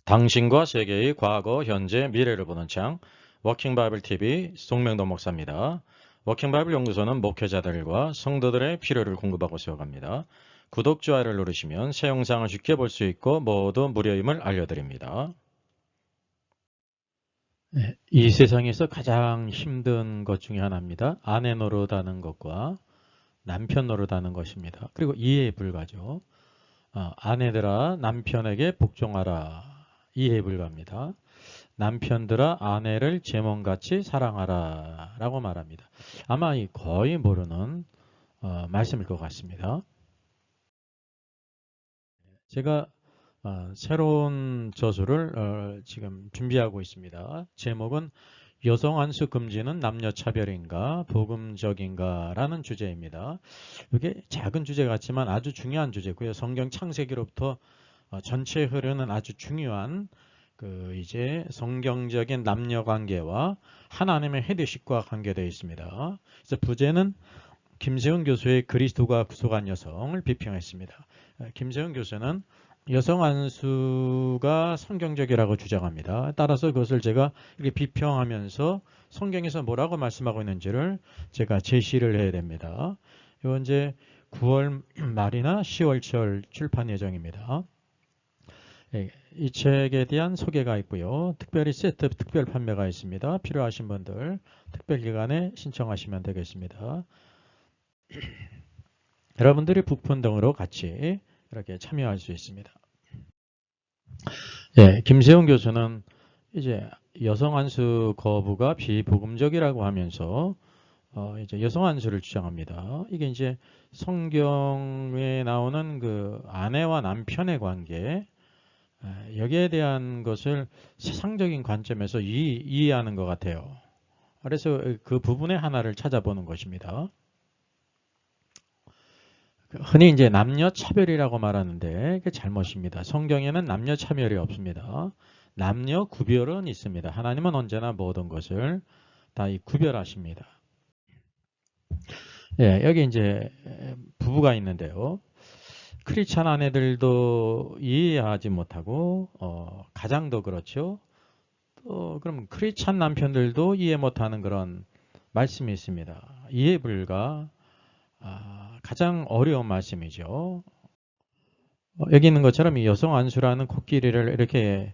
당신과 세계의 과거, 현재, 미래를 보는 창 워킹 바이블 TV 송명도 목사입니다. 워킹 바이블 연구소는 목회자들과 성도들의 필요를 공급하고 세워갑니다. 구독, 좋아요를 누르시면 새 영상을 쉽게 볼 수 있고 모두 무료임을 알려드립니다. 이 세상에서 가장 힘든 것 중에 하나입니다. 아내 노릇하는 것과 남편 노릇하는 것입니다. 그리고 이해에 불과죠. 아내들아 남편에게 복종하라. 이해에 불과합니다. 남편들아 아내를 제 몸같이 사랑하라 라고 말합니다. 아마 거의 모르는 말씀일 것 같습니다. 제가 새로운 저술을 지금 준비하고 있습니다. 제목은 여성 안수 금지는 남녀 차별인가 복음적인가 라는 주제입니다. 이게 작은 주제 같지만 아주 중요한 주제고요. 성경 창세기로부터 전체에 흐르는 아주 중요한 이제 성경적인 남녀 관계와 하나님의 헤드십과 관계되어 있습니다. 그래서 부제는 김세훈 교수의 그리스도가 구속한 여성을 비평했습니다. 김세훈 교수는 여성 안수가 성경적이라고 주장합니다. 따라서 그것을 제가 이렇게 비평하면서 성경에서 뭐라고 말씀하고 있는지를 제가 제시를 해야 됩니다. 이건 이제 9월 말이나 10월 초 출판 예정입니다. 이 책에 대한 소개가 있고요. 특별히 세트 특별 판매가 있습니다. 필요하신 분들 특별기간에 신청하시면 되겠습니다. 여러분들이 북폰 등으로 같이 이렇게 참여할 수 있습니다. 김세훈 교수는 이제 여성 안수 거부가 비복음적이라고 하면서 이제 여성 안수를 주장합니다. 이게 이제 성경에 나오는 그 아내와 남편의 관계 여기에 대한 것을 세상적인 관점에서 이해하는 것 같아요. 그래서 그 부분의 하나를 찾아보는 것입니다. 흔히 이제 남녀 차별이라고 말하는데 그게 잘못입니다. 성경에는 남녀 차별이 없습니다. 남녀 구별은 있습니다. 하나님은 언제나 모든 것을 다 구별하십니다. 여기 이제 부부가 있는데요. 크리스찬 아내들도 이해하지 못하고 가장도 그렇죠. 또 그럼 크리스찬 남편들도 이해 못하는 그런 말씀이 있습니다. 이해 불가 가장 어려운 말씀이죠. 여기 있는 것처럼 이 여성 안수라는 코끼리를 이렇게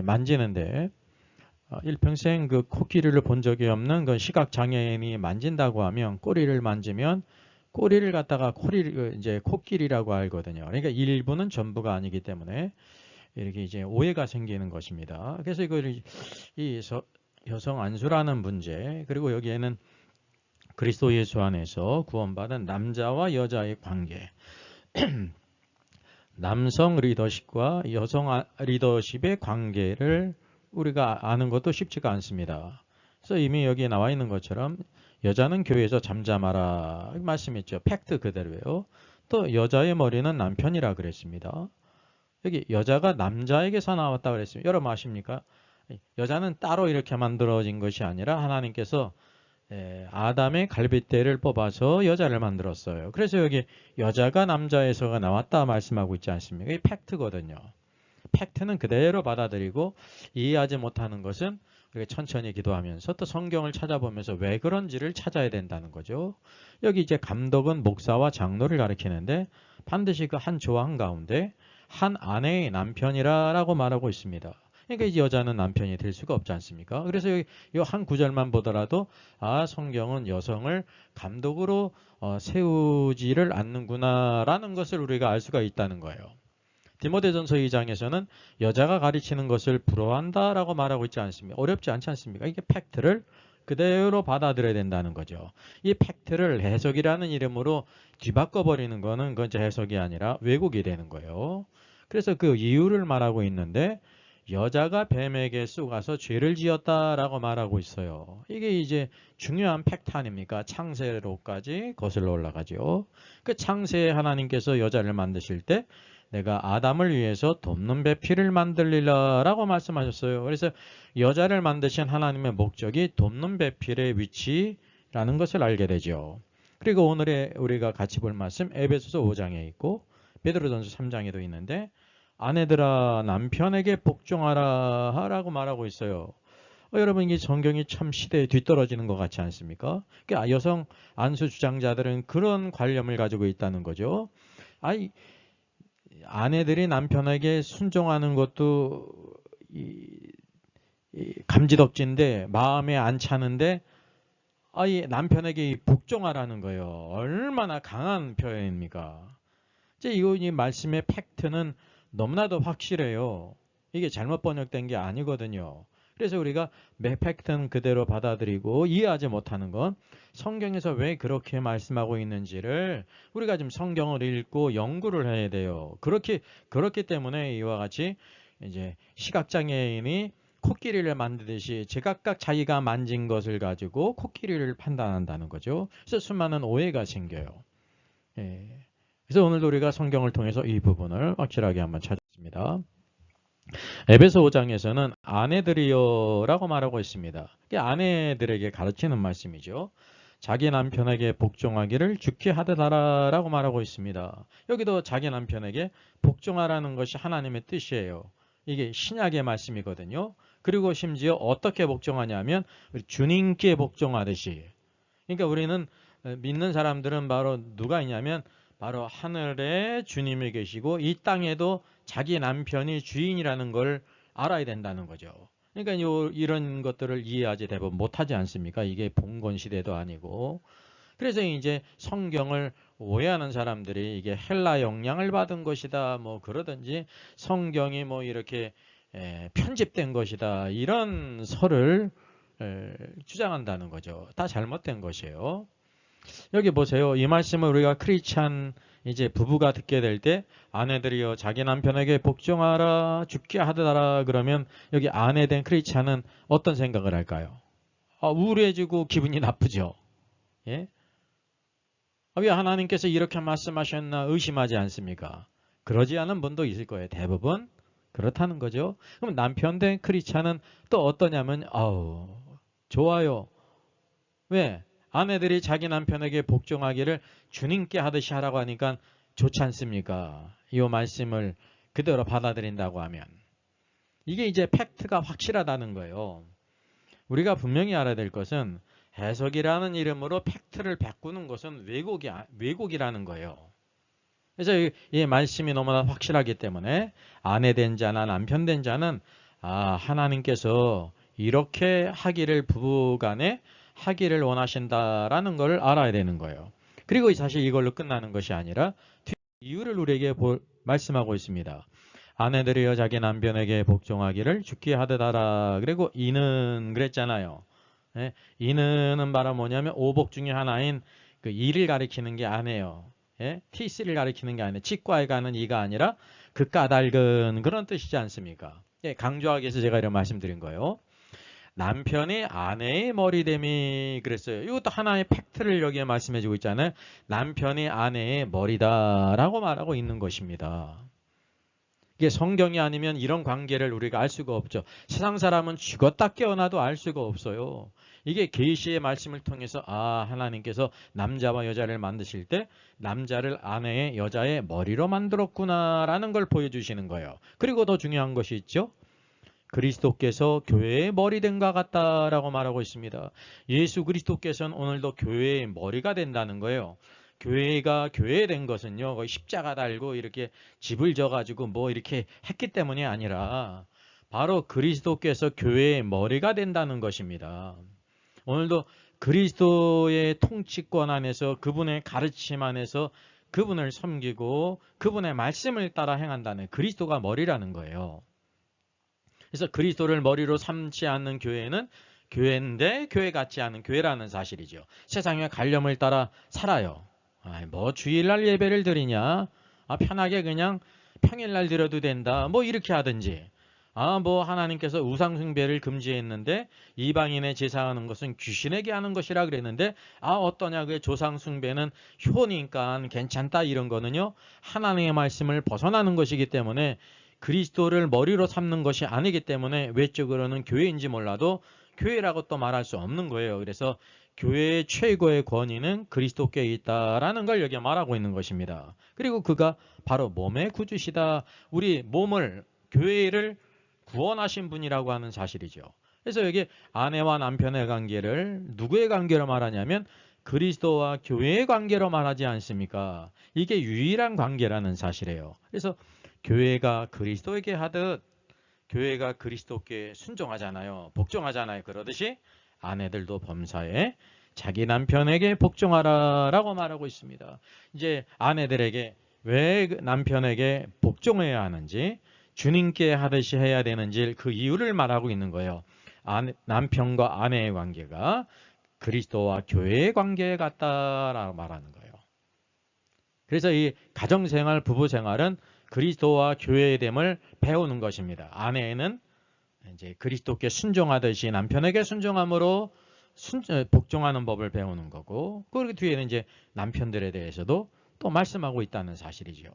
만지는데 일평생 그 코끼리를 본 적이 없는 그 시각 장애인이 만진다고 하면 꼬리를 만지면 꼬리를 갖다가 이제 코끼리라고 알거든요. 그러니까 일부는 전부가 아니기 때문에 이렇게 이제 오해가 생기는 것입니다. 그래서 이걸 여성 안수라는 문제 그리고 여기에는 그리스도 예수 안에서 구원받은 남자와 여자의 관계 남성 리더십과 여성 리더십의 관계를 우리가 아는 것도 쉽지가 않습니다. 그래서 이미 여기에 나와 있는 것처럼 여자는 교회에서 잠잠하라 말씀했죠. 팩트 그대로예요. 또 여자의 머리는 남편이라 그랬습니다. 여기 여자가 남자에게서 나왔다 그랬습니다. 여러분 아십니까? 여자는 따로 이렇게 만들어진 것이 아니라 하나님께서 아담의 갈빗대를 뽑아서 여자를 만들었어요. 그래서 여기 여자가 남자에서가 나왔다 말씀하고 있지 않습니까? 이 팩트거든요. 팩트는 그대로 받아들이고 이해하지 못하는 것은 우리가 천천히 기도하면서 또 성경을 찾아보면서 왜 그런지를 찾아야 된다는 거죠. 여기 이제 감독은 목사와 장로를 가리키는데 반드시 그 한 조항 가운데 한 아내의 남편이라고 말하고 있습니다. 그러니까 이제 여자는 남편이 될 수가 없지 않습니까? 그래서 이 한 구절만 보더라도 성경은 여성을 감독으로 세우지를 않는구나라는 것을 우리가 알 수가 있다는 거예요. 디모데전서 2장에서는 여자가 가르치는 것을 부러워한다라고 말하고 있지 않습니까? 어렵지 않지 않습니까? 이게 팩트를 그대로 받아들여야 된다는 거죠. 이 팩트를 해석이라는 이름으로 뒤바꿔버리는 거는 그건 해석이 아니라 왜곡이 되는 거예요. 그래서 그 이유를 말하고 있는데 여자가 뱀에게 쏘가서 죄를 지었다라고 말하고 있어요. 이게 이제 중요한 팩트 아닙니까? 창세로까지 거슬러 올라가죠. 그 창세에 하나님께서 여자를 만드실 때 내가 아담을 위해서 돕는 배필을 만들리라 라고 말씀하셨어요. 그래서 여자를 만드신 하나님의 목적이 돕는 배필의 위치라는 것을 알게 되죠. 그리고 오늘의 우리가 같이 볼 말씀 에베소서 5장에 있고 베드로전서 3장에도 있는데 아내들아 남편에게 복종하라 라고 말하고 있어요. 여러분 이게 성경이 참 시대에 뒤떨어지는 것 같지 않습니까? 그러니까 여성 안수 주장자들은 그런 관념을 가지고 있다는 거죠. 아니 아내들이 남편에게 순종하는 것도 이 감지덕지인데 마음에 안 차는데 아이 남편에게 복종하라는 거예요. 얼마나 강한 표현입니까? 이제 이 말씀의 팩트는 너무나도 확실해요. 이게 잘못 번역된 게 아니거든요. 그래서 우리가 매 팩트는 그대로 받아들이고 이해하지 못하는 건 성경에서 왜 그렇게 말씀하고 있는지를 우리가 좀 성경을 읽고 연구를 해야 돼요. 그렇기 때문에 이와 같이 이제 시각장애인이 코끼리를 만드듯이 제각각 자기가 만진 것을 가지고 코끼리를 판단한다는 거죠. 그래서 수많은 오해가 생겨요. 예. 그래서 오늘도 우리가 성경을 통해서 이 부분을 확실하게 한번 찾았습니다. 에베소 5장에서는 아내들이여라고 말하고 있습니다. 이게 아내들에게 가르치는 말씀이죠. 자기 남편에게 복종하기를 주께 하듯하라라고 말하고 있습니다. 여기도 자기 남편에게 복종하라는 것이 하나님의 뜻이에요. 이게 신약의 말씀이거든요. 그리고 심지어 어떻게 복종하냐면 주님께 복종하듯이. 그러니까 우리는 믿는 사람들은 바로 누가 있냐면 바로 하늘에 주님이 계시고 이 땅에도 자기 남편이 주인이라는 걸 알아야 된다는 거죠. 그러니까 이런 것들을 이해하지 대부분 못하지 않습니까? 이게 봉건 시대도 아니고. 그래서 이제 성경을 오해하는 사람들이 이게 헬라 영향을 받은 것이다 뭐 그러든지 성경이 뭐 이렇게 편집된 것이다 이런 설을 주장한다는 거죠. 다 잘못된 것이에요. 여기 보세요. 이 말씀을 우리가 크리스찬 이제 부부가 듣게 될 때 아내들이여 자기 남편에게 복종하라 죽게 하더라 그러면 여기 아내 된 크리스찬은 어떤 생각을 할까요? 우울해지고 기분이 나쁘죠. 예? 왜 하나님께서 이렇게 말씀하셨나 의심하지 않습니까? 그러지 않은 분도 있을 거예요. 대부분 그렇다는 거죠. 그럼 남편 된 크리스찬은 또 어떠냐면 좋아요. 왜? 아내들이 자기 남편에게 복종하기를 주님께 하듯이 하라고 하니까 좋지 않습니까? 이 말씀을 그대로 받아들인다고 하면. 이게 이제 팩트가 확실하다는 거예요. 우리가 분명히 알아야 될 것은 해석이라는 이름으로 팩트를 바꾸는 것은 왜곡이라는 거예요. 그래서 이 말씀이 너무나 확실하기 때문에 아내 된 자나 남편 된 자는 하나님께서 이렇게 하기를 부부간에 하기를 원하신다라는 걸 알아야 되는 거예요. 그리고 사실 이걸로 끝나는 것이 아니라 이유를 우리에게 말씀하고 있습니다. 아내들이여 자기 남편에게 복종하기를 주께 하듯하라. 그리고 이는 그랬잖아요. 예? 이는은 바로 뭐냐면 오복 중에 하나인 그 이를 가리키는 게 아니에요. 예? 티스를 가리키는 게 아니에요. 치과에 가는 이가 아니라 그 까닭은 그런 뜻이지 않습니까? 예, 강조하기 위해서 제가 이런 말씀드린 거예요. 남편이 아내의 머리됨이 그랬어요. 이것도 하나의 팩트를 여기에 말씀해주고 있잖아요. 남편이 아내의 머리다라고 말하고 있는 것입니다. 이게 성경이 아니면 이런 관계를 우리가 알 수가 없죠. 세상 사람은 죽었다 깨어나도 알 수가 없어요. 이게 계시의 말씀을 통해서 하나님께서 남자와 여자를 만드실 때 남자를 아내의 여자의 머리로 만들었구나라는 걸 보여주시는 거예요. 그리고 더 중요한 것이 있죠. 그리스도께서 교회의 머리 된 것 같다라고 말하고 있습니다. 예수 그리스도께서는 오늘도 교회의 머리가 된다는 거예요. 교회가 교회된 것은요, 거의 십자가 달고 이렇게 집을 져가지고 뭐 이렇게 했기 때문이 아니라 바로 그리스도께서 교회의 머리가 된다는 것입니다. 오늘도 그리스도의 통치권 안에서 그분의 가르침 안에서 그분을 섬기고 그분의 말씀을 따라 행한다는 그리스도가 머리라는 거예요. 그래서 그리스도를 머리로 삼지 않는 교회는 교회인데 교회 같지 않은 교회라는 사실이죠. 세상의 관념을 따라 살아요. 뭐 주일날 예배를 드리냐? 편하게 그냥 평일날 드려도 된다. 뭐 이렇게 하든지. 뭐 하나님께서 우상숭배를 금지했는데 이방인의 제사하는 것은 귀신에게 하는 것이라 그랬는데 어떠냐 그 조상숭배는 효니까 괜찮다 이런 거는요. 하나님의 말씀을 벗어나는 것이기 때문에 그리스도를 머리로 삼는 것이 아니기 때문에 외적으로는 교회인지 몰라도 교회라고 또 말할 수 없는 거예요. 그래서 교회의 최고의 권위는 그리스도께 있다라는 걸 여기 말하고 있는 것입니다. 그리고 그가 바로 몸의 구주시다. 우리 몸을, 교회를 구원하신 분이라고 하는 사실이죠. 그래서 여기 아내와 남편의 관계를 누구의 관계로 말하냐면 그리스도와 교회의 관계로 말하지 않습니까? 이게 유일한 관계라는 사실이에요. 그래서 교회가 그리스도에게 하듯 교회가 그리스도께 순종하잖아요. 복종하잖아요. 그러듯이 아내들도 범사에 자기 남편에게 복종하라라고 말하고 있습니다. 이제 아내들에게 왜 남편에게 복종해야 하는지, 주님께 하듯이 해야 되는지 그 이유를 말하고 있는 거예요. 남편과 아내의 관계가 그리스도와 교회의 관계 같다라고 말하는 거예요. 그래서 이 가정생활, 부부생활은 그리스도와 교회의 됨을 배우는 것입니다. 아내는 이제 그리스도께 순종하듯이 남편에게 순종함으로 복종하는 법을 배우는 거고, 그 뒤에는 이제 남편들에 대해서도 또 말씀하고 있다는 사실이죠.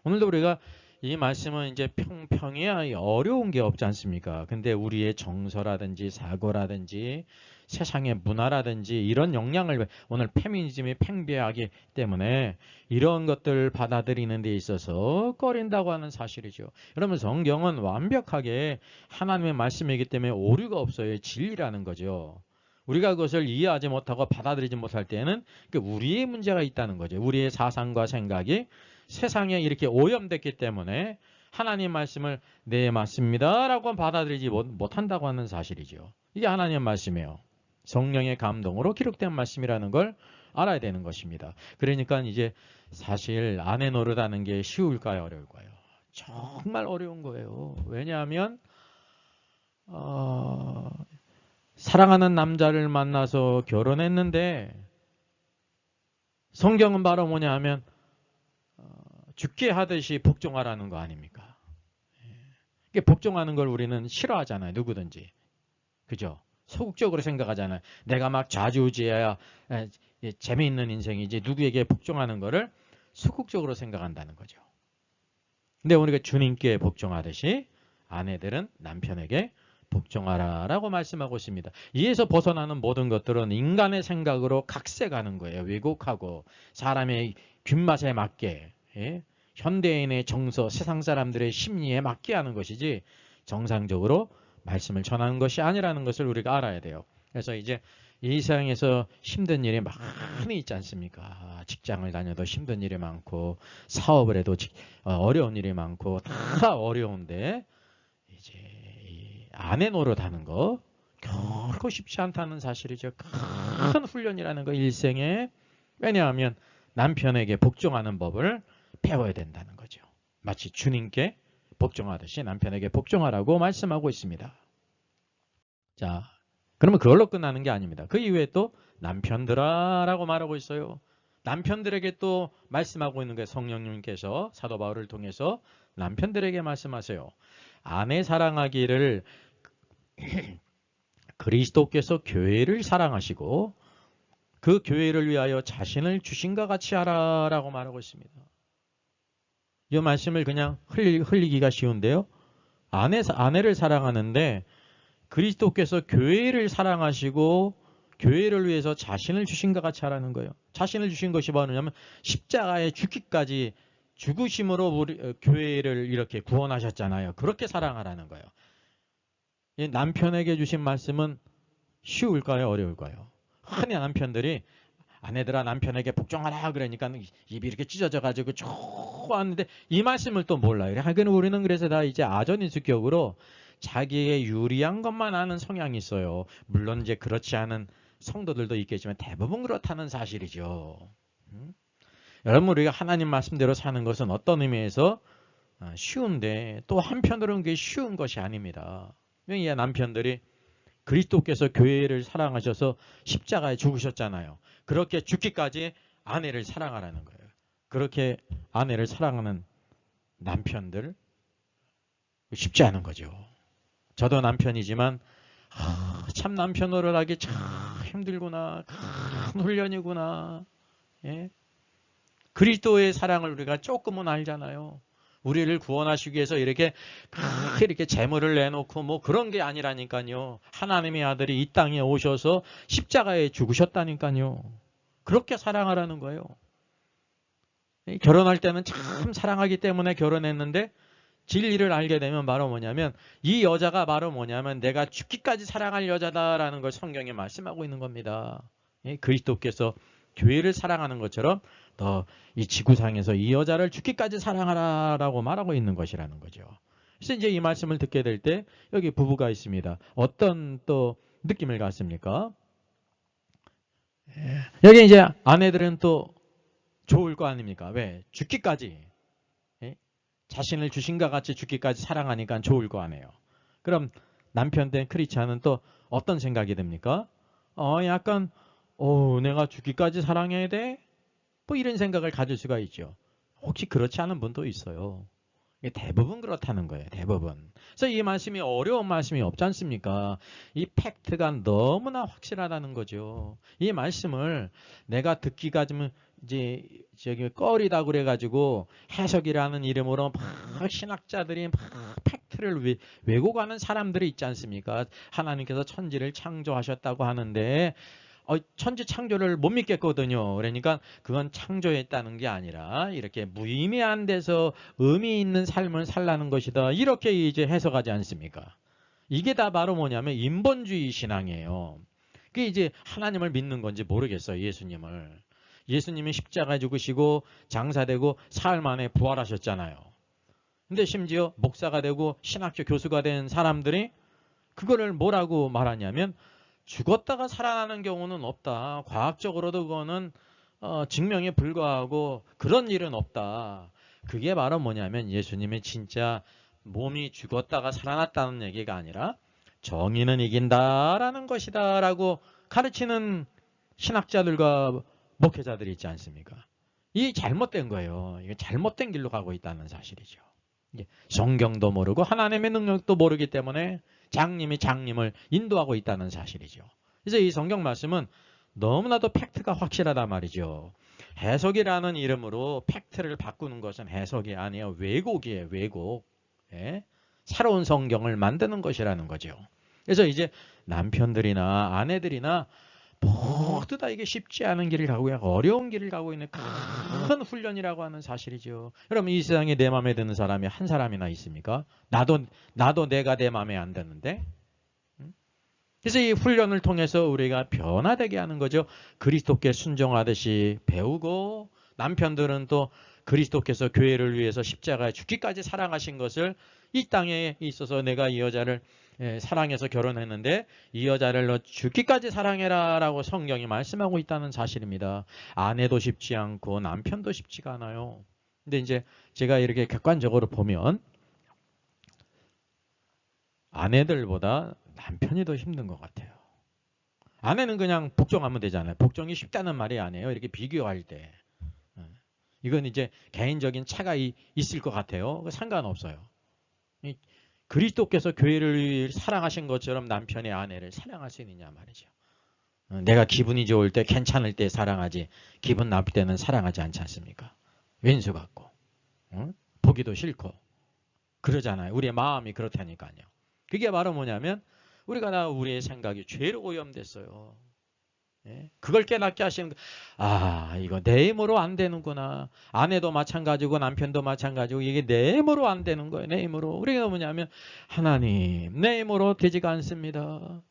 오늘도 우리가 이 말씀은 이제 평평해야 어려운 게 없지 않습니까? 근데 우리의 정서라든지 사고라든지 세상의 문화라든지 이런 영향을 오늘 페미니즘이 팽배하기 때문에 이런 것들 받아들이는 데 있어서 꺼린다고 하는 사실이죠. 여러분, 성경은 완벽하게 하나님의 말씀이기 때문에 오류가 없어요. 진리라는 거죠. 우리가 그것을 이해하지 못하고 받아들이지 못할 때는 우리의 문제가 있다는 거죠. 우리의 사상과 생각이 세상에 이렇게 오염됐기 때문에 하나님 말씀을 네, 맞습니다 라고 받아들이지 못한다고 하는 사실이죠. 이게 하나님 말씀이에요. 성령의 감동으로 기록된 말씀이라는 걸 알아야 되는 것입니다. 그러니까 이제 사실 아내 노릇하는 게 쉬울까요, 어려울까요? 정말 어려운 거예요. 왜냐하면 사랑하는 남자를 만나서 결혼했는데 성경은 바로 뭐냐 하면 죽게 하듯이 복종하라는 거 아닙니까? 이게 복종하는 걸 우리는 싫어하잖아요. 누구든지. 그죠? 소극적으로 생각하잖아요. 내가 막 좌지우지해야 재미있는 인생이지 누구에게 복종하는 거를 소극적으로 생각한다는 거죠. 근데 우리가 주님께 복종하듯이 아내들은 남편에게 복종하라라고 말씀하고 있습니다. 이에서 벗어나는 모든 것들은 인간의 생각으로 각색하는 거예요. 왜곡하고 사람의 귓맛에 맞게, 현대인의 정서, 세상 사람들의 심리에 맞게 하는 것이지 정상적으로 말씀을 전하는 것이 아니라는 것을 우리가 알아야 돼요. 그래서 이제 이 세상에서 힘든 일이 많이 있지 않습니까? 직장을 다녀도 힘든 일이 많고 사업을 해도 어려운 일이 많고 다 어려운데 이제 이 아내 노릇하는 거 결코 쉽지 않다는 사실이죠. 큰 훈련이라는 거 일생에. 왜냐하면 남편에게 복종하는 법을 배워야 된다는 거죠. 마치 주님께 복종하듯이 남편에게 복종하라고 말씀하고 있습니다. 자, 그러면 그걸로 끝나는 게 아닙니다. 그 이후에 또 남편들아 라고 말하고 있어요. 남편들에게 또 말씀하고 있는 게 성령님께서 사도 바울을 통해서 남편들에게 말씀하세요. 아내 사랑하기를 그리스도께서 교회를 사랑하시고 그 교회를 위하여 자신을 주신과 같이 하라라고 말하고 있습니다. 이 말씀을 그냥 흘리기가 쉬운데요. 아내를 사랑하는데 그리스도께서 교회를 사랑하시고 교회를 위해서 자신을 주신과 같이 하라는 거예요. 자신을 주신 것이 뭐냐면 십자가에 죽기까지 죽으심으로 우리 교회를 이렇게 구원하셨잖아요. 그렇게 사랑하라는 거예요. 남편에게 주신 말씀은 쉬울까요? 어려울까요? 흔히 남편들이 아내들아 남편에게 복종하라 그러니까 입이 이렇게 찢어져 가지고 좋아하는데 이 말씀을 또 몰라요. 하긴 우리는 그래서 다 이제 아전인수격으로 자기의 유리한 것만 아는 성향이 있어요. 물론 이제 그렇지 않은 성도들도 있겠지만 대부분 그렇다는 사실이죠. 여러분, 우리가 하나님 말씀대로 사는 것은 어떤 의미에서 쉬운데 또 한편으로는 그게 쉬운 것이 아닙니다. 이 남편들이 그리스도께서 교회를 사랑하셔서 십자가에 죽으셨잖아요. 그렇게 죽기까지 아내를 사랑하라는 거예요. 그렇게 아내를 사랑하는 남편들 쉽지 않은 거죠. 저도 남편이지만 참 남편 노릇하기 참 힘들구나. 큰 훈련이구나. 예? 그리스도의 사랑을 우리가 조금은 알잖아요. 우리를 구원하시기 위해서 이렇게 재물을 내놓고 뭐 그런 게 아니라니까요. 하나님의 아들이 이 땅에 오셔서 십자가에 죽으셨다니까요. 그렇게 사랑하라는 거예요. 결혼할 때는 참 사랑하기 때문에 결혼했는데 진리를 알게 되면 바로 뭐냐면 이 여자가 바로 뭐냐면 내가 죽기까지 사랑할 여자다라는 걸 성경에 말씀하고 있는 겁니다. 그리스도께서 교회를 사랑하는 것처럼 더 이 지구상에서 이 여자를 죽기까지 사랑하라라고 말하고 있는 것이라는 거죠. 그래서 이제 이 말씀을 듣게 될 때 여기 부부가 있습니다. 어떤 또 느낌을 갖습니까? 여기 이제 아내들은 또 좋을 거 아닙니까? 왜? 죽기까지. 자신을 주신과 같이 죽기까지 사랑하니까 좋을 거 아니에요. 그럼 남편 된 크리스찬은 또 어떤 생각이 듭니까? 약간 내가 죽기까지 사랑해야 돼? 뭐 이런 생각을 가질 수가 있죠. 혹시 그렇지 않은 분도 있어요. 대부분 그렇다는 거예요. 대부분. 그래서 이 말씀이 어려운 말씀이 없지 않습니까? 이 팩트가 너무나 확실하다는 거죠. 이 말씀을 내가 듣기가 좀 이제 저기 꺼리다 그래가지고 해석이라는 이름으로 막 신학자들이 막 팩트를 왜곡하는 사람들이 있지 않습니까? 하나님께서 천지를 창조하셨다고 하는데 천지 창조를 못 믿겠거든요. 그러니까 그건 창조했다는 게 아니라 이렇게 무의미한 데서 의미 있는 삶을 살라는 것이다. 이렇게 이제 해석하지 않습니까? 이게 다 바로 뭐냐면 인본주의 신앙이에요. 그게 이제 하나님을 믿는 건지 모르겠어요. 예수님을. 예수님이 십자가에 죽으시고 장사되고 사흘 만에 부활하셨잖아요. 근데 심지어 목사가 되고 신학교 교수가 된 사람들이 그거를 뭐라고 말하냐면 죽었다가 살아나는 경우는 없다. 과학적으로도 그거는 증명에 불과하고 그런 일은 없다. 그게 바로 뭐냐면 예수님이 진짜 몸이 죽었다가 살아났다는 얘기가 아니라 정의는 이긴다라는 것이다 라고 가르치는 신학자들과 목회자들이 있지 않습니까? 이 잘못된 거예요. 이게 잘못된 길로 가고 있다는 사실이죠. 성경도 모르고 하나님의 능력도 모르기 때문에 장님이 장님을 인도하고 있다는 사실이죠. 그래서 이 성경 말씀은 너무나도 팩트가 확실하단 말이죠. 해석이라는 이름으로 팩트를 바꾸는 것은 해석이 아니에요. 왜곡이에요. 왜곡. 새로운 성경을 만드는 것이라는 거죠. 그래서 이제 남편들이나 아내들이나 모두 다 이게 쉽지 않은 길을 가고 있고 어려운 길을 가고 있는 큰 훈련이라고 하는 사실이죠. 여러분 이 세상에 내 마음에 드는 사람이 한 사람이나 있습니까? 나도 내가 내 마음에 안 드는데. 그래서 이 훈련을 통해서 우리가 변화되게 하는 거죠. 그리스도께 순종하듯이 배우고 남편들은 또 그리스도께서 교회를 위해서 십자가에 죽기까지 사랑하신 것을 이 땅에 있어서 내가 이 여자를 사랑해서 결혼했는데 이 여자를 너 죽기까지 사랑해라 라고 성경이 말씀하고 있다는 사실입니다. 아내도 쉽지 않고 남편도 쉽지가 않아요. 근데 이제 제가 이렇게 객관적으로 보면 아내들보다 남편이 더 힘든 것 같아요. 아내는 그냥 복종하면 되잖아요. 복종이 쉽다는 말이 아니에요. 이렇게 비교할 때. 이건 이제 개인적인 차가 있을 것 같아요. 상관없어요. 그리스도께서 교회를 사랑하신 것처럼 남편의 아내를 사랑할 수 있느냐 말이죠. 내가 기분이 좋을 때 괜찮을 때 사랑하지 기분 나쁠 때는 사랑하지 않지 않습니까? 왼수 같고 보기도 싫고 그러잖아요. 우리의 마음이 그렇다니까요. 그게 바로 뭐냐면 우리가 다 우리의 생각이 죄로 오염됐어요. 그걸 깨닫게 하시는 이거 내 힘으로 안 되는구나. 아내도 마찬가지고 남편도 마찬가지고 이게 내 힘으로 안 되는 거예요. 내 힘으로. 우리가 뭐냐면 하나님 내 힘으로 되지가 않습니다.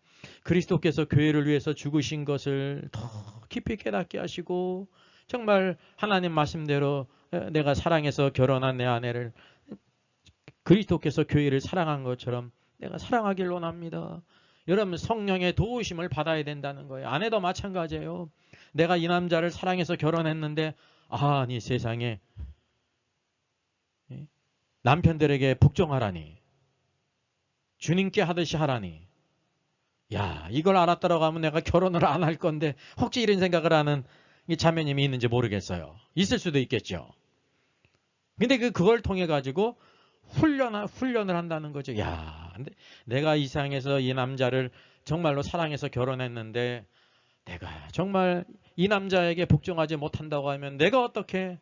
그리스도께서 교회를 위해서 죽으신 것을 더 깊이 깨닫게 하시고 정말 하나님 말씀대로 내가 사랑해서 결혼한 내 아내를 그리스도께서 교회를 사랑한 것처럼 내가 사랑하길 원합니다. 여러분 성령의 도우심을 받아야 된다는 거예요. 아내도 마찬가지예요. 내가 이 남자를 사랑해서 결혼했는데 아니 세상에 남편들에게 복종하라니 주님께 하듯이 하라니 이걸 알았다라고 하면 내가 결혼을 안 할 건데 혹시 이런 생각을 하는 자매님이 있는지 모르겠어요. 있을 수도 있겠죠. 근데 그걸 통해 가지고 훈련을 한다는 거죠. 근데 내가 이 세상에서 이 남자를 정말로 사랑해서 결혼했는데 내가 정말 이 남자에게 복종하지 못한다고 하면 내가 어떻게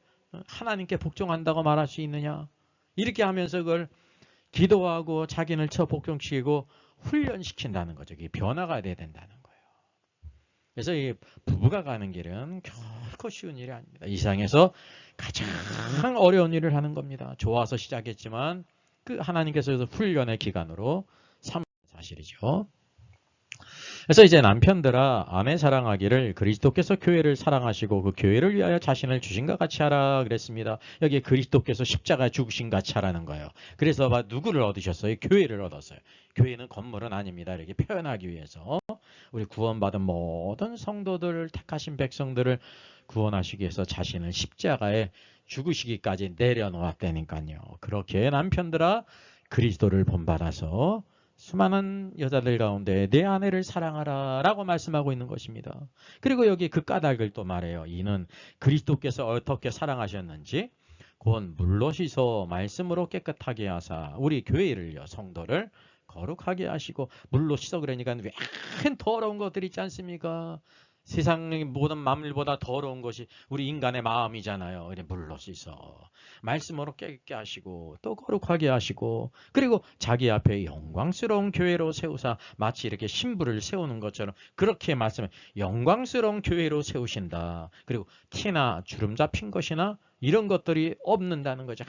하나님께 복종한다고 말할 수 있느냐? 이렇게 하면서 그걸 기도하고 자기를 복종시키고 훈련시킨다는 거죠. 이게 변화가 돼야 된다는 거예요. 그래서 이 부부가 가는 길은 결코 쉬운 일이 아닙니다. 이 세상에서 가장 어려운 일을 하는 겁니다. 좋아서 시작했지만 그 하나님께서 훈련의 기간으로 삼은 사실이죠. 그래서 이제 남편들아 아내 사랑하기를 그리스도께서 교회를 사랑하시고 그 교회를 위하여 자신을 주신 것 같이 하라 그랬습니다. 여기 그리스도께서 십자가에 죽으신 같이 하라는 거예요. 그래서 누구를 얻으셨어요? 교회를 얻었어요. 교회는 건물은 아닙니다. 이렇게 표현하기 위해서 우리 구원받은 모든 성도들 택하신 백성들을 구원하시기 위해서 자신을 십자가에 죽으시기까지 내려놓았다니까요. 그렇게 남편들아 그리스도를 본받아서 수많은 여자들 가운데 내 아내를 사랑하라 라고 말씀하고 있는 것입니다. 그리고 여기 그 까닭을 또 말해요. 이는 그리스도께서 어떻게 사랑하셨는지 곧 물로 씻어 말씀으로 깨끗하게 하사 우리 교회를요 성도를 거룩하게 하시고 물로 씻어 그러니까 왜 더러운 것들 있지 않습니까? 세상의 모든 만물보다 더러운 것이 우리 인간의 마음이잖아요. 물로 씻어 말씀으로 깨끗게 하시고 또 거룩하게 하시고 그리고 자기 앞에 영광스러운 교회로 세우사 마치 이렇게 신부를 세우는 것처럼 그렇게 말씀해 영광스러운 교회로 세우신다. 그리고 티나 주름 잡힌 것이나 이런 것들이 없는다는 거죠.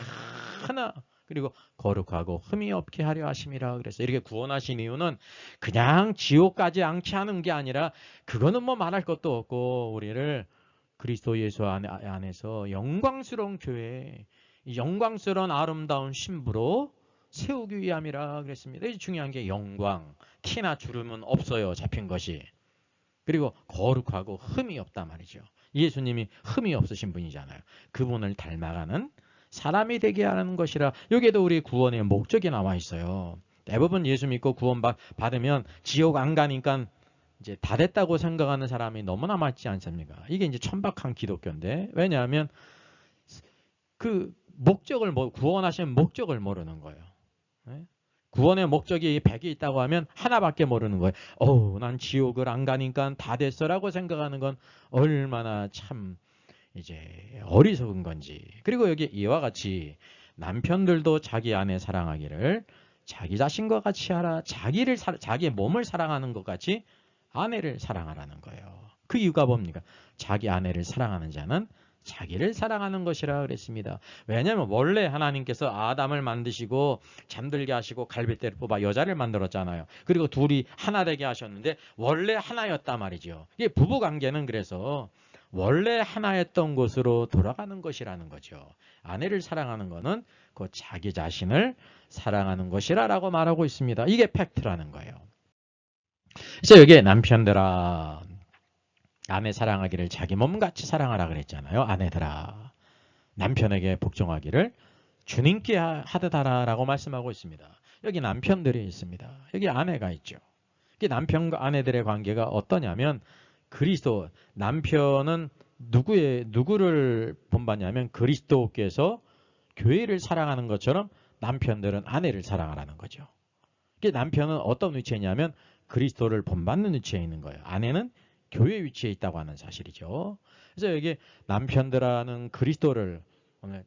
하나 그리고 거룩하고 흠이 없게 하려 하심이라. 그래서 이렇게 구원하신 이유는 그냥 지옥 가지 않게 하는 게 아니라 그거는 뭐 말할 것도 없고 우리를 그리스도 예수 안에서 영광스러운 교회, 영광스러운 아름다운 신부로 세우기 위함이라 그랬습니다. 이 중요한 게 영광, 티나 주름은 없어요. 잡힌 것이. 그리고 거룩하고 흠이 없단 말이죠. 예수님이 흠이 없으신 분이잖아요. 그분을 닮아가는 사람이 되게 하는 것이라. 여기에도 우리 구원의 목적이 나와 있어요. 대부분 예수 믿고 구원 받으면 지옥 안 가니까 이제 다 됐다고 생각하는 사람이 너무나 많지 않습니까? 이게 이제 천박한 기독교인데 왜냐하면 그 목적을 구원하시는 목적을 모르는 거예요. 구원의 목적이 100이 있다고 하면 하나밖에 모르는 거예요. 난 지옥을 안 가니까 다 됐어라고 생각하는 건 얼마나 참 이제 어리석은 건지. 그리고 여기 이와 같이 남편들도 자기 아내 사랑하기를 자기 자신과 같이 하라. 자기의 몸을 사랑하는 것 같이 아내를 사랑하라는 거예요. 그 이유가 뭡니까? 자기 아내를 사랑하는 자는 자기를 사랑하는 것이라 그랬습니다. 왜냐하면 원래 하나님께서 아담을 만드시고 잠들게 하시고 갈빗대를 뽑아 여자를 만들었잖아요. 그리고 둘이 하나 되게 하셨는데 원래 하나였단 말이죠. 이게 부부관계는 그래서 원래 하나였던 곳으로 돌아가는 것이라는 거죠. 아내를 사랑하는 것은 그 자기 자신을 사랑하는 것이라고 말하고 있습니다. 이게 팩트라는 거예요. 그래서 여기에 남편들아 아내 사랑하기를 자기 몸같이 사랑하라 그랬잖아요. 아내들아 남편에게 복종하기를 주님께 하듯 하라라고 말씀하고 있습니다. 여기 남편들이 있습니다. 여기 아내가 있죠. 남편과 아내들의 관계가 어떠냐면 그리스도 남편은 누구를 본받냐면 그리스도께서 교회를 사랑하는 것처럼 남편들은 아내를 사랑하라는 거죠. 남편은 어떤 위치에 있냐면 그리스도를 본받는 위치에 있는 거예요. 아내는 교회 위치에 있다고 하는 사실이죠. 그래서 여기 남편들하는 그리스도를 오늘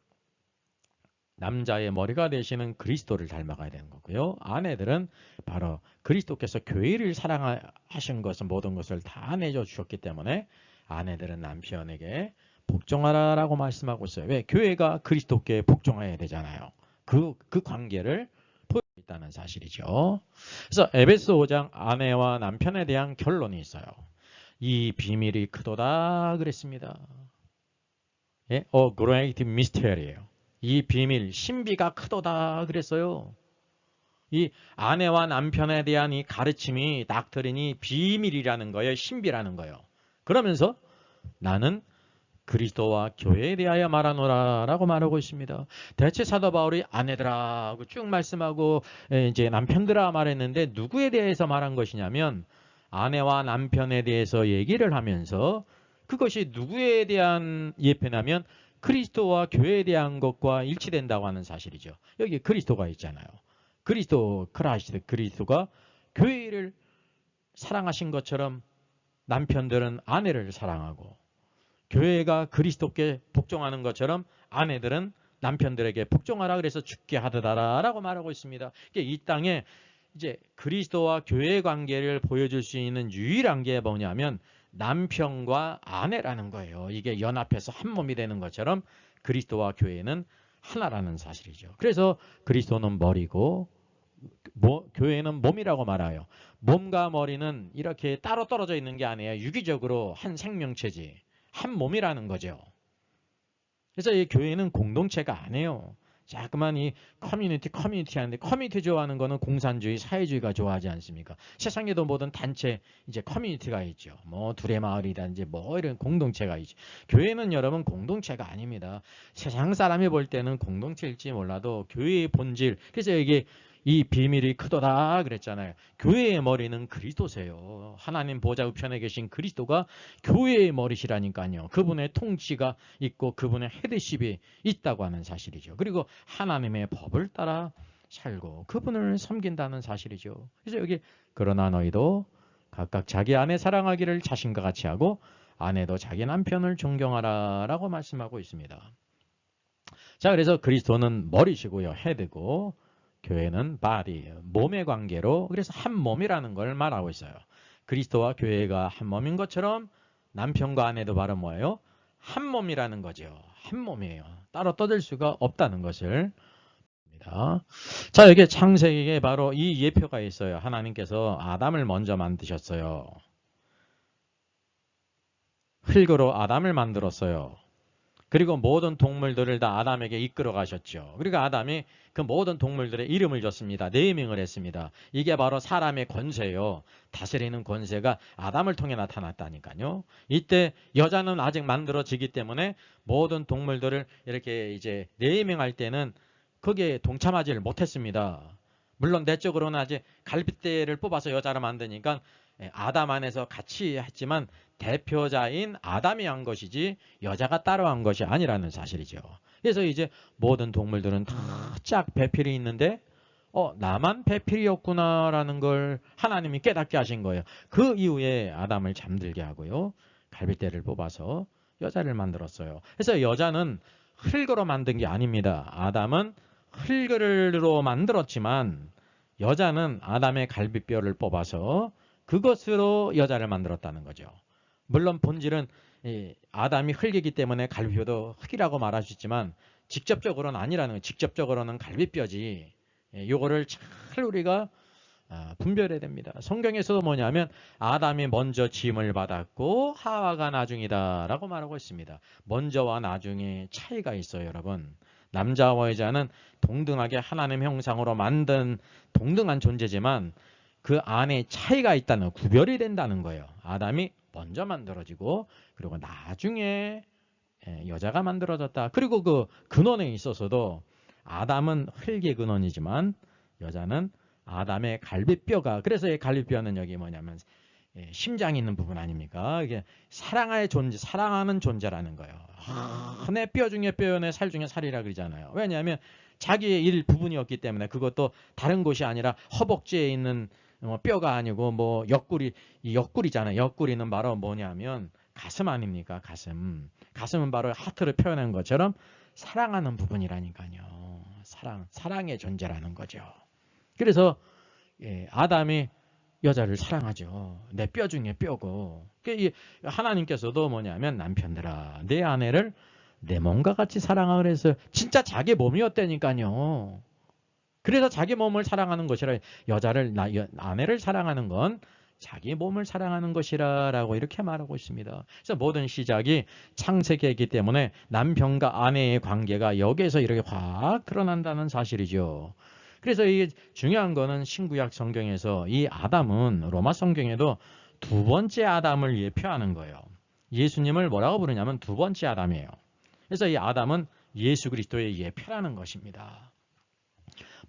남자의 머리가 되시는 그리스도를 닮아가야 되는 거고요. 아내들은 바로 그리스도께서 교회를 사랑하신 것은 모든 것을 다 내줘 주셨기 때문에 아내들은 남편에게 복종하라라고 말씀하고 있어요. 왜? 교회가 그리스도께 복종해야 되잖아요. 그 관계를 보여주고 있다는 사실이죠. 그래서 에베소 5장 아내와 남편에 대한 결론이 있어요. 이 비밀이 크도다 그랬습니다. 예? great mystery예요. 이 비밀, 신비가 크도다 그랬어요. 이 아내와 남편에 대한 이 가르침이 닥터린이 비밀이라는 거예요. 신비라는 거예요. 그러면서 나는 그리스도와 교회에 대하여 말하노라 라고 말하고 있습니다. 대체 사도 바울이 아내들하고 쭉 말씀하고 이제 남편들아 말했는데 누구에 대해서 말한 것이냐면 아내와 남편에 대해서 얘기를 하면서 그것이 누구에 대한 예표냐면 그리스도와 교회에 대한 것과 일치된다고 하는 사실이죠. 여기 그리스도가 있잖아요. 그리스도가 교회를 사랑하신 것처럼 남편들은 아내를 사랑하고 교회가 그리스도께 복종하는 것처럼 아내들은 남편들에게 복종하라 그래서 죽게 하더라라고 말하고 있습니다. 이 땅에 이제 그리스도와 교회의 관계를 보여줄 수 있는 유일한 게 뭐냐면 남편과 아내라는 거예요. 이게 연합해서 한 몸이 되는 것처럼 그리스도와 교회는 하나라는 사실이죠. 그래서 그리스도는 머리고 교회는 몸이라고 말해요. 몸과 머리는 이렇게 따로 떨어져 있는 게 아니에요. 유기적으로 한 생명체지. 한 몸이라는 거죠. 그래서 이 교회는 공동체가 아니에요. 자꾸만 이 커뮤니티 하는데 커뮤니티 좋아하는 거는 공산주의, 사회주의가 좋아하지 않습니까? 세상에도 모든 단체 이제 커뮤니티가 있죠. 뭐 두레마을이든지 뭐 이런 공동체가 있죠. 교회는 여러분 공동체가 아닙니다. 세상 사람이 볼 때는 공동체일지 몰라도 교회의 본질. 그래서 이게 이 비밀이 크도다 그랬잖아요. 교회의 머리는 그리스도세요. 하나님 보좌 우편에 계신 그리스도가 교회의 머리시라니까요. 그분의 통치가 있고 그분의 헤드십이 있다고 하는 사실이죠. 그리고 하나님의 법을 따라 살고 그분을 섬긴다는 사실이죠. 그래서 여기 그러나 너희도 각각 자기 아내 사랑하기를 자신과 같이 하고 아내도 자기 남편을 존경하라 라고 말씀하고 있습니다. 자, 그래서 그리스도는 머리시고요. 헤드고 교회는 body, 몸의 관계로 그래서 한 몸이라는 걸 말하고 있어요. 그리스도와 교회가 한 몸인 것처럼 남편과 아내도 바로 뭐예요? 한 몸이라는 거죠. 한 몸이에요. 따로 떠들 수가 없다는 것을 봅니다. 자, 여기 창세기에 바로 이 예표가 있어요. 하나님께서 아담을 먼저 만드셨어요. 흙으로 아담을 만들었어요. 그리고 모든 동물들을 다 아담에게 이끌어 가셨죠. 그리고 아담이 그 모든 동물들의 이름을 줬습니다. 네이밍을 했습니다. 이게 바로 사람의 권세예요. 다스리는 권세가 아담을 통해 나타났다니까요. 이때 여자는 아직 만들어지기 때문에 모든 동물들을 이렇게 이제 네이밍할 때는 거기에 동참하지를 못했습니다. 물론 내적으로는 아직 갈빗대를 뽑아서 여자를 만드니까 아담 안에서 같이 했지만 대표자인 아담이 한 것이지 여자가 따로 한 것이 아니라는 사실이죠. 그래서 이제 모든 동물들은 다 짝 배필이 있는데 나만 배필이었구나라는 걸 하나님이 깨닫게 하신 거예요. 그 이후에 아담을 잠들게 하고요. 갈빗대를 뽑아서 여자를 만들었어요. 그래서 여자는 흙으로 만든 게 아닙니다. 아담은 흙으로 만들었지만 여자는 아담의 갈빗뼈를 뽑아서 그것으로 여자를 만들었다는 거죠. 물론 본질은 아담이 흙이기 때문에 갈비뼈도 흙이라고 말할 수 있지만 직접적으로는 아니라는 거예요. 직접적으로는 갈비뼈지. 요거를 잘 우리가 분별해야 됩니다. 성경에서도 뭐냐면 아담이 먼저 짐을 받았고 하와가 나중이다 라고 말하고 있습니다. 먼저와 나중에 차이가 있어요, 여러분. 남자와 여자는 동등하게 하나님 형상으로 만든 동등한 존재지만 그 안에 차이가 있다는, 구별이 된다는 거예요. 아담이 먼저 만들어지고 그리고 나중에 여자가 만들어졌다. 그리고 그 근원에 있어서도 아담은 흙의 근원이지만 여자는 아담의 갈비뼈가, 그래서 이 갈비뼈는 여기 뭐냐면 심장이 있는 부분 아닙니까? 이게 사랑의 존재, 사랑하는 존재라는 거예요. 내 뼈 중에 뼈, 내 살 중에 살이라 그러잖아요. 왜냐하면 자기의 일부분이었기 때문에. 그것도 다른 곳이 아니라 허벅지에 있는 뼈가 아니고 뭐 옆구리, 이 옆구리잖아요. 옆구리는 바로 뭐냐면 가슴 아닙니까? 가슴. 가슴은 바로 하트를 표현한 것처럼 사랑하는 부분이라니까요. 사랑의 존재라는 거죠. 그래서 아담이 여자를 사랑하죠. 내 뼈 중에 뼈고. 하나님께서도 뭐냐면 남편들아, 내 아내를 내 몸과 같이 사랑하라 그래서 진짜 자기 몸이었다니까요. 그래서 자기 몸을 사랑하는 것이라, 아내를 사랑하는 건 자기 몸을 사랑하는 것이라 라고 이렇게 말하고 있습니다. 그래서 모든 시작이 창세기이기 때문에 남편과 아내의 관계가 여기에서 이렇게 확 드러난다는 사실이죠. 그래서 이게 중요한 거는 신구약 성경에서 이 아담은 로마 성경에도 두 번째 아담을 예표하는 거예요. 예수님을 뭐라고 부르냐면 두 번째 아담이에요. 그래서 이 아담은 예수 그리스도의 예표라는 것입니다.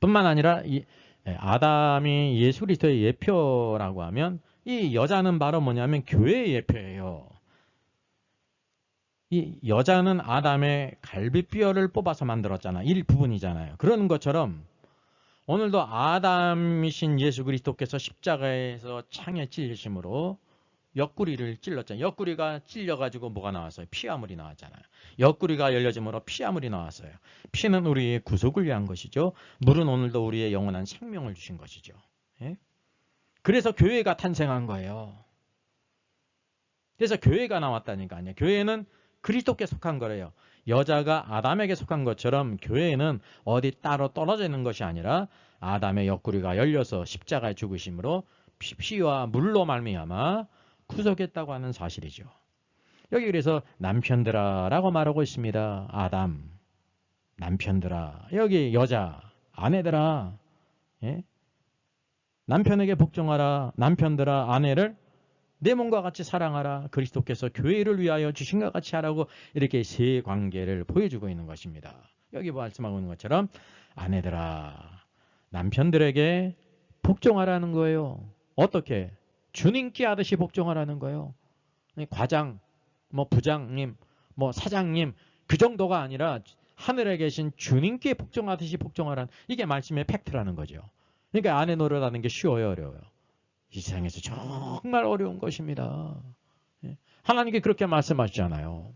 뿐만 아니라 이 아담이 예수 그리스도의 예표라고 하면 이 여자는 바로 뭐냐면 교회의 예표예요. 이 여자는 아담의 갈비뼈를 뽑아서 만들었잖아. 일부분이잖아요. 그런 것처럼 오늘도 아담이신 예수 그리스도께서 십자가에서 창에 찔리심으로 옆구리를 찔렀잖아요. 옆구리가 찔려가지고 뭐가 나왔어요? 피아물이 나왔잖아요. 옆구리가 열려짐으로 피아물이 나왔어요. 피는 우리의 구속을 위한 것이죠. 물은 오늘도 우리의 영원한 생명을 주신 것이죠. 예? 그래서 교회가 탄생한 거예요. 그래서 교회가 나왔다니까요. 교회는 그리스도께 속한 거래요. 여자가 아담에게 속한 것처럼 교회는 어디 따로 떨어져 있는 것이 아니라 아담의 옆구리가 열려서 십자가에 죽으심으로 피와 물로 말미암아 구속했다고 하는 사실이죠. 여기 그래서 남편들아라고 말하고 있습니다. 아담, 남편들아. 여기 여자, 아내들아. 예? 남편에게 복종하라. 남편들아, 아내를 내 몸과 같이 사랑하라. 그리스도께서 교회를 위하여 주신 것 같이 하라고 이렇게 세 관계를 보여주고 있는 것입니다. 여기 말씀하고 있는 것처럼 아내들아, 남편들에게 복종하라는 거예요. 어떻게? 주님께 하듯이 복종하라는 거예요. 과장, 부장님, 사장님 그 정도가 아니라 하늘에 계신 주님께 복종하듯이 복종하라는, 이게 말씀의 팩트라는 거죠. 그러니까 아내 노릇하는 게 쉬워요, 어려워요? 이 세상에서 정말 어려운 것입니다. 하나님께 그렇게 말씀하시잖아요.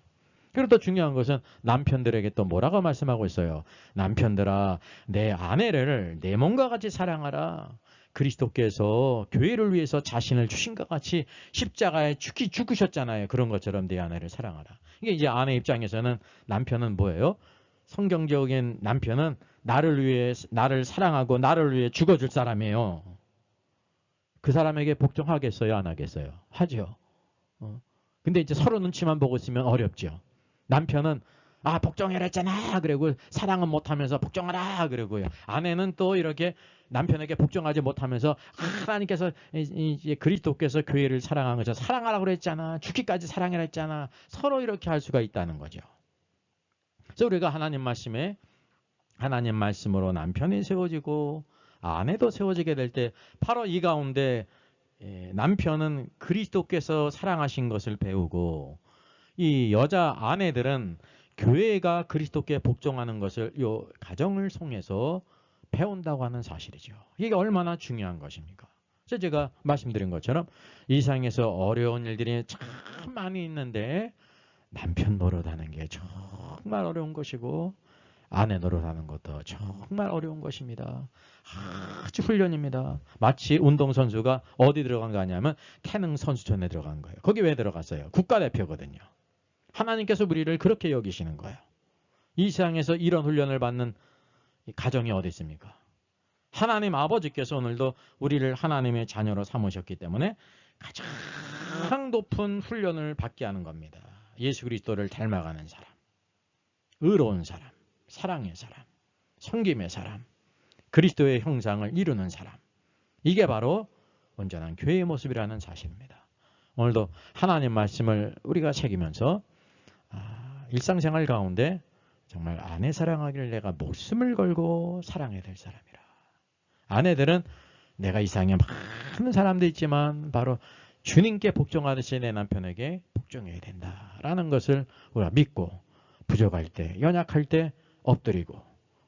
그리고 또 중요한 것은 남편들에게 또 뭐라고 말씀하고 있어요? 남편들아, 내 아내를 내 몸과 같이 사랑하라. 그리스도께서 교회를 위해서 자신을 주신 것 같이 십자가에 죽으셨잖아요. 그런 것처럼 내 아내를 사랑하라. 이게 이제 아내 입장에서는 남편은 뭐예요? 성경적인 남편은 나를 사랑하고 나를 위해 죽어줄 사람이에요. 그 사람에게 복종하겠어요? 안 하겠어요? 하죠. 근데 이제 서로 눈치만 보고 있으면 어렵죠. 남편은 복종해라 했잖아. 그리고 사랑은 못하면서 복종하라. 그러고요. 아내는 또 이렇게 남편에게 복종하지 못하면서 하나님께서 이제 그리스도께서 교회를 사랑한 거죠. 사랑하라고 그랬잖아. 죽기까지 사랑하라 했잖아. 서로 이렇게 할 수가 있다는 거죠. 그래서 우리가 하나님 말씀으로 남편이 세워지고 아내도 세워지게 될 때 바로 이 가운데 남편은 그리스도께서 사랑하신 것을 배우고 이 여자 아내들은 교회가 그리스도께 복종하는 것을 이 가정을 통해서 배운다고 하는 사실이죠. 이게 얼마나 중요한 것입니까? 그래서 제가 말씀드린 것처럼 이 세상에서 어려운 일들이 참 많이 있는데 남편 노릇하는 게 정말 어려운 것이고 아내 노릇하는 것도 정말 어려운 것입니다. 아주 훈련입니다. 마치 운동선수가 어디 들어간 거 아니냐면 태능 선수촌에 들어간 거예요. 거기 왜 들어갔어요? 국가대표거든요. 하나님께서 우리를 그렇게 여기시는 거예요. 이 세상에서 이런 훈련을 받는 가정이 어디 있습니까? 하나님 아버지께서 오늘도 우리를 하나님의 자녀로 삼으셨기 때문에 가장 높은 훈련을 받게 하는 겁니다. 예수 그리스도를 닮아가는 사람, 의로운 사람, 사랑의 사람, 섬김의 사람, 그리스도의 형상을 이루는 사람. 이게 바로 온전한 교회의 모습이라는 사실입니다. 오늘도 하나님 말씀을 우리가 새기면서 일상생활 가운데 정말 아내 사랑하기를 내가 목숨을 걸고 사랑해야 될 사람이라. 아내들은 내가 이 세상에 많은 사람도 있지만 바로 주님께 복종하듯이 내 남편에게 복종해야 된다라는 것을 우리가 믿고 부족할 때, 연약할 때 엎드리고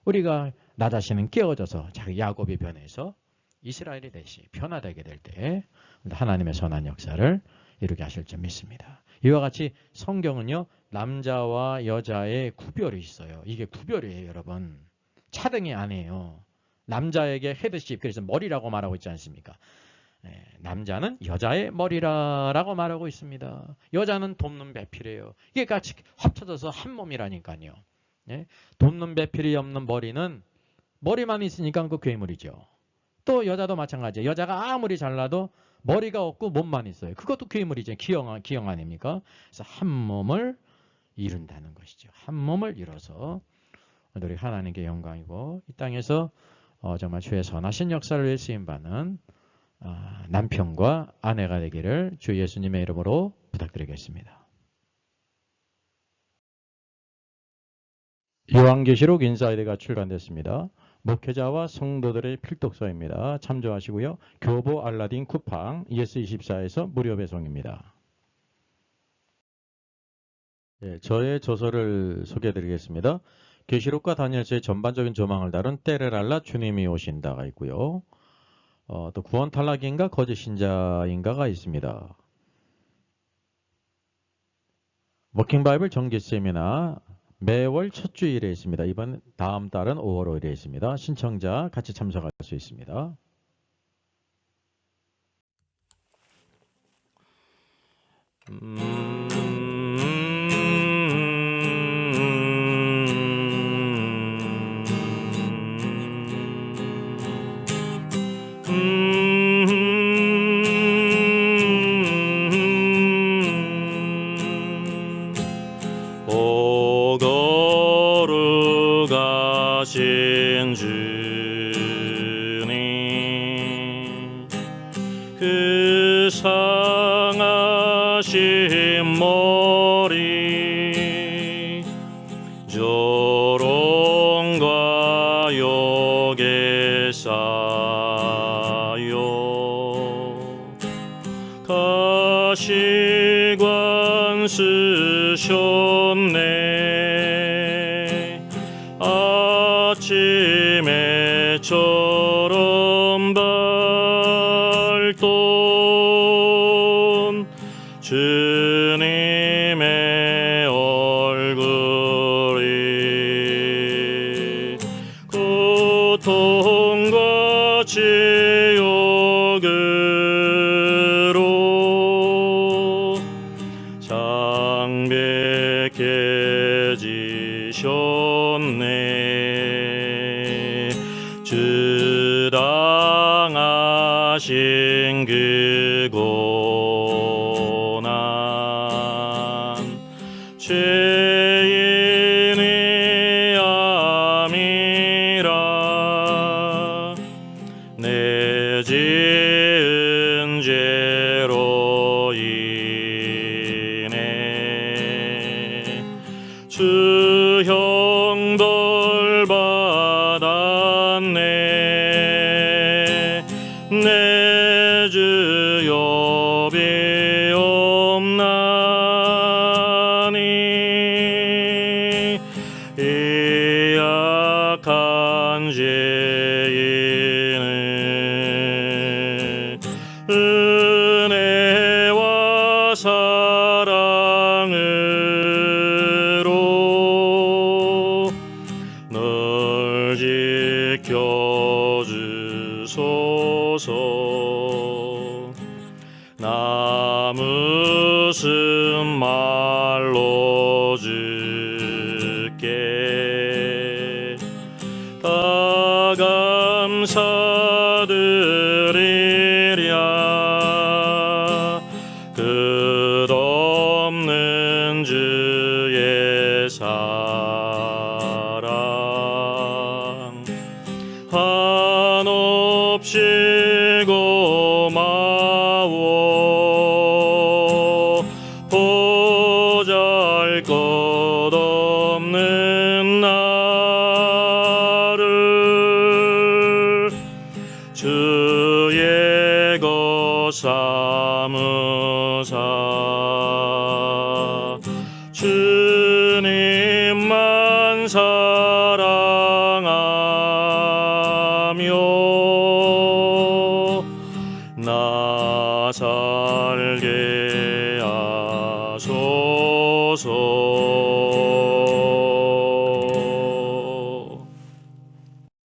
우리가 나 자신은 깨어져서 자기 야곱이 변해서 이스라엘이 대신 변화되게 될 때 하나님의 선한 역사를 이루게 하실 줄 믿습니다. 이와 같이 성경은요, 남자와 여자의 구별이 있어요. 이게 구별이에요, 여러분. 차등이 아니에요. 남자에게 헤드십, 그래서 머리라고 말하고 있지 않습니까? 남자는 여자의 머리라고 말하고 있습니다. 여자는 돕는 배필이에요. 이게 같이 합쳐져서 한 몸이라니까요. 돕는 배필이 없는 머리만 있으니까 그 괴물이죠. 또 여자도 마찬가지예요. 여자가 아무리 잘나도 머리가 없고 몸만 있어요. 그것도 괴물이죠. 기형 아닙니까? 그래서 한 몸을 이룬다는 것이죠. 한 몸을 이뤄서 우리 하나님께 영광이고 이 땅에서 정말 주의 선하신 역사를 위해 쓰임받는 남편과 아내가 되기를 주 예수님의 이름으로 부탁드리겠습니다. 요한계시록 인사이드가 출간됐습니다. 목회자와 성도들의 필독서입니다. 참조하시고요. 교보 알라딘 쿠팡 ES24에서 무료 배송입니다. 저의 저서를 소개해드리겠습니다. 계시록과 다니엘서의 전반적인 조망을 다룬 때를 알라 주님이 오신다가 있고요. 또 구원 탈락인가 거짓 신자인가가 있습니다. 워킹 바이블 정기 세미나 매월 첫 주일에 있습니다. 이번 다음 달은 5월 5일에 있습니다. 신청자 같이 참석할 수 있습니다. 오 거룩하신 주님, 그 상하신 머리 조롱과 욕에 쌓여 가시관 쓰셨네. 아침에 처럼 밝던 주님의 얼굴이 고통과 지옥으로 장백해지셨네. 주 당하신 그 고난 죄인이 암이라 내 지은 죄로 인해 주 형벌 받았네. 내 주 여비 없나니 이 약한 죄인을 은혜와 사랑으로 널 지켜주소서. 나 무슨 말로 주께 다 감사드리랴. 끝없는 주의 사랑 한없이 고마워. 보잘것없는 나를 주의 것 삼으사 주님만 사랑하며 나 살게 하소서.